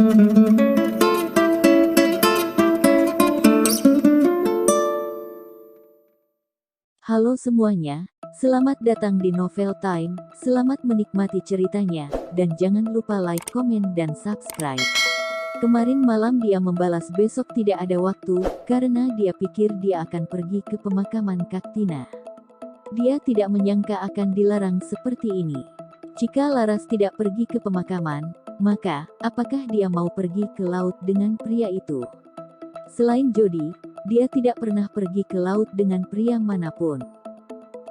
Halo semuanya, selamat datang di Novel Time, selamat menikmati ceritanya, dan jangan lupa like, komen, dan subscribe. Kemarin malam dia membalas besok tidak ada waktu, karena dia pikir dia akan pergi ke pemakaman Kak Tina. Dia tidak menyangka akan dilarang seperti ini. Jika Laras tidak pergi ke pemakaman, maka, apakah dia mau pergi ke laut dengan pria itu? Selain Jody, dia tidak pernah pergi ke laut dengan pria manapun.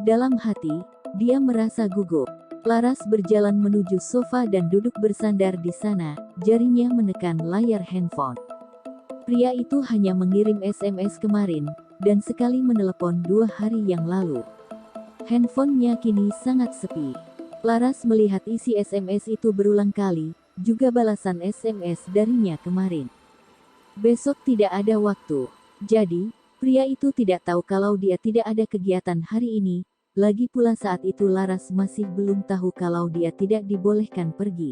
Dalam hati, dia merasa gugup. Laras berjalan menuju sofa dan duduk bersandar di sana, jarinya menekan layar handphone. Pria itu hanya mengirim SMS kemarin, dan sekali menelepon 2 hari yang lalu. Handphonenya kini sangat sepi. Laras melihat isi SMS itu berulang kali, juga balasan SMS darinya kemarin. Besok tidak ada waktu. Jadi, pria itu tidak tahu kalau dia tidak ada kegiatan hari ini, lagi pula saat itu Laras masih belum tahu kalau dia tidak dibolehkan pergi.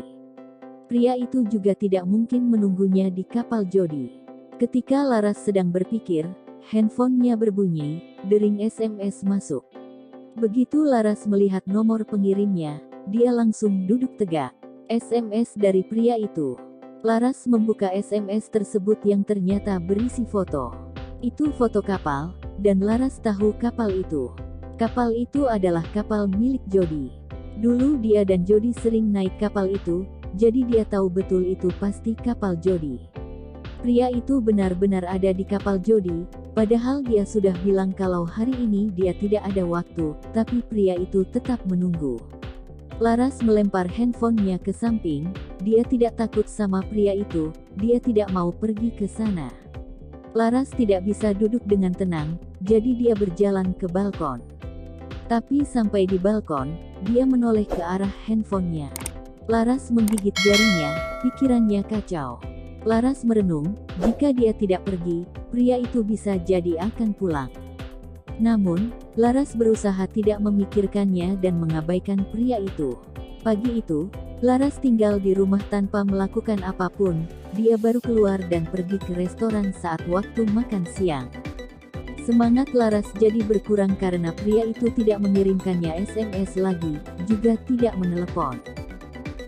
Pria itu juga tidak mungkin menunggunya di kapal Jody. Ketika Laras sedang berpikir, handphonenya berbunyi, dering SMS masuk. Begitu Laras melihat nomor pengirimnya, dia langsung duduk tegak. SMS dari pria itu. Laras membuka SMS tersebut yang ternyata berisi foto. Itu foto kapal, dan Laras tahu kapal itu. Kapal itu adalah kapal milik Jody. Dulu dia dan Jody sering naik kapal itu, jadi dia tahu betul itu pasti kapal Jody. Pria itu benar-benar ada di kapal Jody, padahal dia sudah bilang kalau hari ini dia tidak ada waktu, tapi pria itu tetap menunggu. Laras melempar handphonenya ke samping, dia tidak takut sama pria itu, dia tidak mau pergi ke sana. Laras tidak bisa duduk dengan tenang, jadi dia berjalan ke balkon. Tapi sampai di balkon, dia menoleh ke arah handphonenya. Laras menggigit jarinya, pikirannya kacau. Laras merenung, jika dia tidak pergi, pria itu bisa jadi akan pulang. Namun, Laras berusaha tidak memikirkannya dan mengabaikan pria itu. Pagi itu, Laras tinggal di rumah tanpa melakukan apapun, dia baru keluar dan pergi ke restoran saat waktu makan siang. Semangat Laras jadi berkurang karena pria itu tidak mengirimkannya SMS lagi, juga tidak menelepon.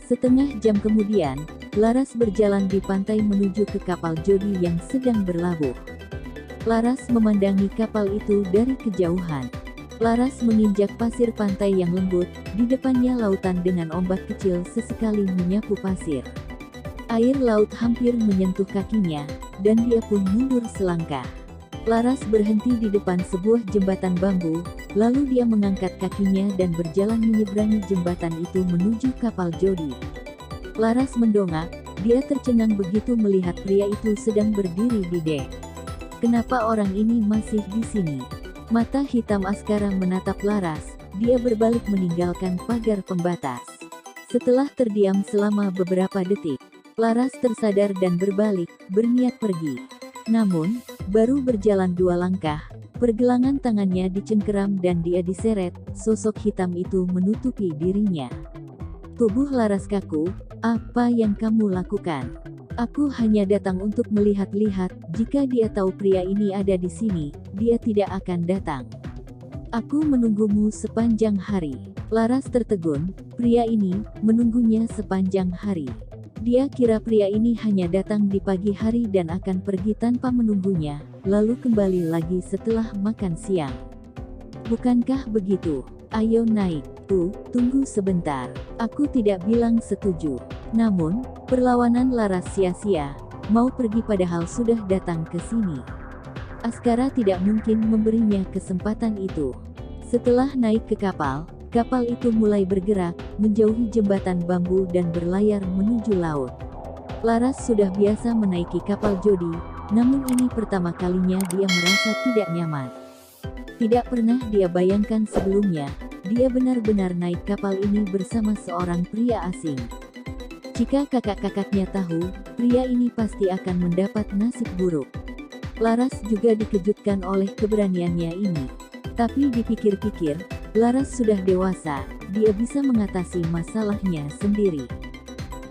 Setengah jam kemudian, Laras berjalan di pantai menuju ke kapal Jody yang sedang berlabuh. Laras memandangi kapal itu dari kejauhan. Laras menginjak pasir pantai yang lembut, di depannya lautan dengan ombak kecil sesekali menyapu pasir. Air laut hampir menyentuh kakinya, dan dia pun mundur selangkah. Laras berhenti di depan sebuah jembatan bambu, lalu dia mengangkat kakinya dan berjalan menyeberangi jembatan itu menuju kapal Jody. Laras mendongak, dia tercengang begitu melihat pria itu sedang berdiri di dek. Kenapa orang ini masih di sini? Mata hitam Askara menatap Laras, dia berbalik meninggalkan pagar pembatas. Setelah terdiam selama beberapa detik, Laras tersadar dan berbalik, berniat pergi. Namun, baru berjalan 2 langkah, pergelangan tangannya dicengkeram dan dia diseret, sosok hitam itu menutupi dirinya. Tubuh Laras kaku, apa yang kamu lakukan? Aku hanya datang untuk melihat-lihat, jika dia tahu pria ini ada di sini, dia tidak akan datang. Aku menunggumu sepanjang hari. Laras tertegun, pria ini, menunggunya sepanjang hari. Dia kira pria ini hanya datang di pagi hari dan akan pergi tanpa menunggunya, lalu kembali lagi setelah makan siang. Bukankah begitu? Ayo naik. Tunggu sebentar. Aku tidak bilang setuju. Namun, perlawanan Laras sia-sia, mau pergi padahal sudah datang ke sini. Askara tidak mungkin memberinya kesempatan itu. Setelah naik ke kapal, kapal itu mulai bergerak, menjauhi jembatan bambu dan berlayar menuju laut. Laras sudah biasa menaiki kapal Jody, namun ini pertama kalinya dia merasa tidak nyaman. Tidak pernah dia bayangkan sebelumnya, dia benar-benar naik kapal ini bersama seorang pria asing. Jika kakak-kakaknya tahu, pria ini pasti akan mendapat nasib buruk. Laras juga dikejutkan oleh keberaniannya ini. Tapi dipikir-pikir, Laras sudah dewasa, dia bisa mengatasi masalahnya sendiri.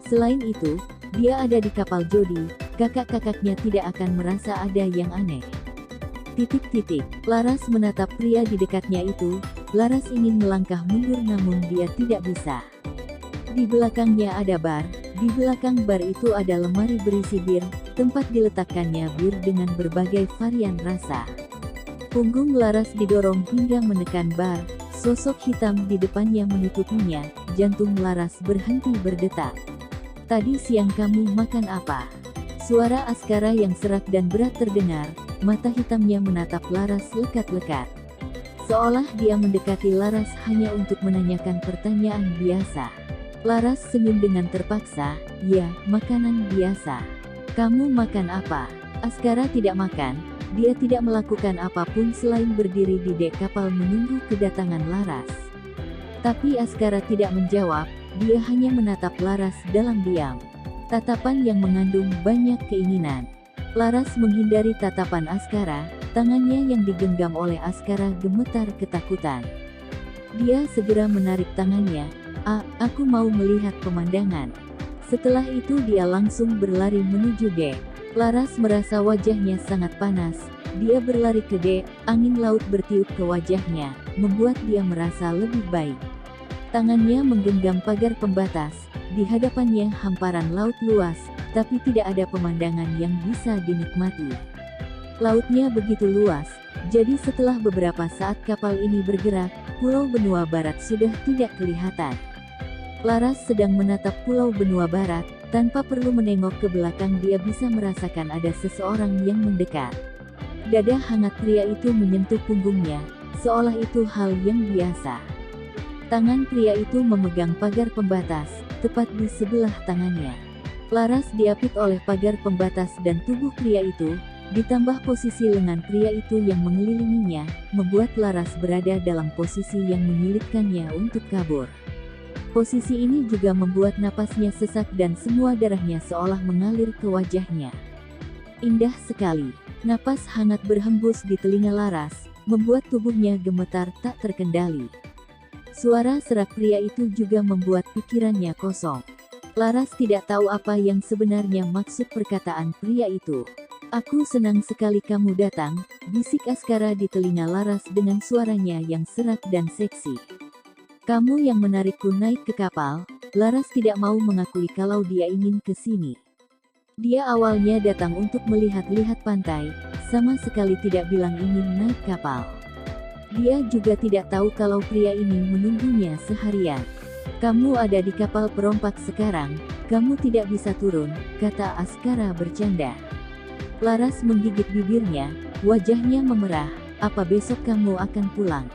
Selain itu, Dia ada di kapal Jody, kakak-kakaknya tidak akan merasa ada yang aneh. Laras menatap pria di dekatnya itu. Laras ingin melangkah mundur namun dia tidak bisa. Di belakangnya ada bar. Di belakang bar itu ada lemari berisi bir, tempat diletakkannya bir dengan berbagai varian rasa. Punggung Laras didorong hingga menekan bar. Sosok hitam di depannya menutupinya. Jantung Laras berhenti berdetak. "Tadi siang kamu makan apa?" Suara Askara yang serak dan berat terdengar. Mata hitamnya menatap Laras lekat-lekat. Seolah dia mendekati Laras hanya untuk menanyakan pertanyaan biasa. Laras senyum dengan terpaksa. "Ya, makanan biasa." "Kamu makan apa?" Askara tidak makan. Dia tidak melakukan apapun selain berdiri di dek kapal menunggu kedatangan Laras. Tapi Askara tidak menjawab. Dia hanya menatap Laras dalam diam. Tatapan yang mengandung banyak keinginan. Laras menghindari tatapan Askara. Tangannya yang digenggam oleh Askara gemetar ketakutan. Dia segera menarik tangannya. Aku mau melihat pemandangan." Setelah itu dia langsung berlari menuju dek. Laras merasa wajahnya sangat panas. Dia berlari ke dek. Angin laut bertiup ke wajahnya, membuat dia merasa lebih baik. Tangannya menggenggam pagar pembatas. Di hadapannya hamparan laut luas, tapi tidak ada pemandangan yang bisa dinikmati. Lautnya begitu luas, jadi setelah beberapa saat kapal ini bergerak, Pulau Benua Barat sudah tidak kelihatan. Laras sedang menatap Pulau Benua Barat. Tanpa perlu menengok ke belakang dia bisa merasakan ada seseorang yang mendekat. Dada hangat pria itu menyentuh punggungnya, seolah itu hal yang biasa. Tangan pria itu memegang pagar pembatas, tepat di sebelah tangannya. Laras diapit oleh pagar pembatas dan tubuh pria itu, ditambah posisi lengan pria itu yang mengelilinginya, membuat Laras berada dalam posisi yang menyulitkannya untuk kabur. Posisi ini juga membuat napasnya sesak dan semua darahnya seolah mengalir ke wajahnya. Indah sekali. Napas hangat berhembus di telinga Laras, membuat tubuhnya gemetar tak terkendali. Suara serak pria itu juga membuat pikirannya kosong. Laras tidak tahu apa yang sebenarnya maksud perkataan pria itu. "Aku senang sekali kamu datang," bisik Askara di telinga Laras dengan suaranya yang serak dan seksi. "Kamu yang menarikku naik ke kapal." Laras tidak mau mengakui kalau dia ingin ke sini. Dia awalnya datang untuk melihat-lihat pantai, sama sekali tidak bilang ingin naik kapal. Dia juga tidak tahu kalau pria ini menunggunya seharian. "Kamu ada di kapal perompak sekarang, kamu tidak bisa turun," kata Askara bercanda. Laras menggigit bibirnya, wajahnya memerah. "Apa besok kamu akan pulang?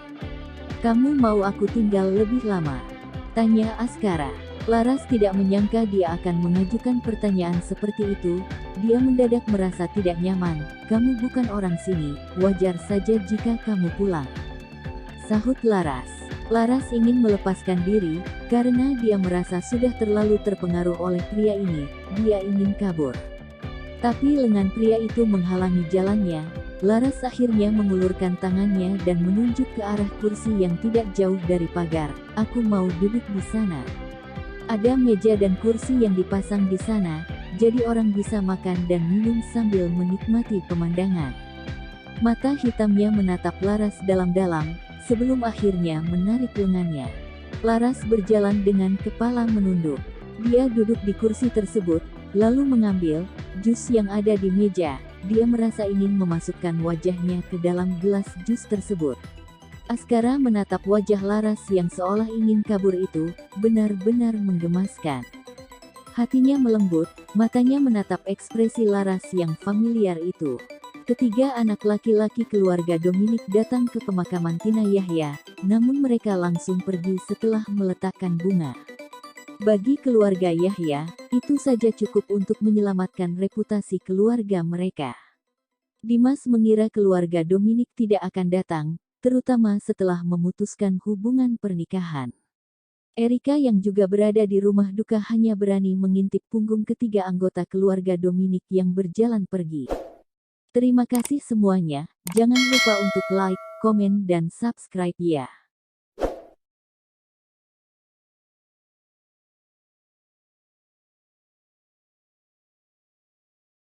Kamu mau aku tinggal lebih lama?" tanya Askara. Laras tidak menyangka dia akan mengajukan pertanyaan seperti itu. Dia mendadak merasa tidak nyaman. "Kamu bukan orang sini, wajar saja jika kamu pulang," sahut Laras. Laras ingin melepaskan diri, karena dia merasa sudah terlalu terpengaruh oleh pria ini. Dia ingin kabur. Tapi lengan pria itu menghalangi jalannya. Laras akhirnya mengulurkan tangannya dan menunjuk ke arah kursi yang tidak jauh dari pagar. "Aku mau duduk di sana. Ada meja dan kursi yang dipasang di sana, jadi orang bisa makan dan minum sambil menikmati pemandangan." Mata hitamnya menatap Laras dalam-dalam, sebelum akhirnya menarik lengannya. Laras berjalan dengan kepala menunduk. Dia duduk di kursi tersebut, lalu mengambil jus yang ada di meja. Dia merasa ingin memasukkan wajahnya ke dalam gelas jus tersebut. Askara menatap wajah Laras yang seolah ingin kabur itu, benar-benar menggemaskan. Hatinya melembut, matanya menatap ekspresi Laras yang familiar itu. Ketiga anak laki-laki keluarga Dominik datang ke pemakaman Tina Yahya, namun mereka langsung pergi setelah meletakkan bunga. Bagi keluarga Yahya, itu saja cukup untuk menyelamatkan reputasi keluarga mereka. Dimas mengira keluarga Dominik tidak akan datang, terutama setelah memutuskan hubungan pernikahan. Erika yang juga berada di rumah duka hanya berani mengintip punggung ketiga anggota keluarga Dominik yang berjalan pergi. Terima kasih semuanya, jangan lupa untuk like, komen dan subscribe ya.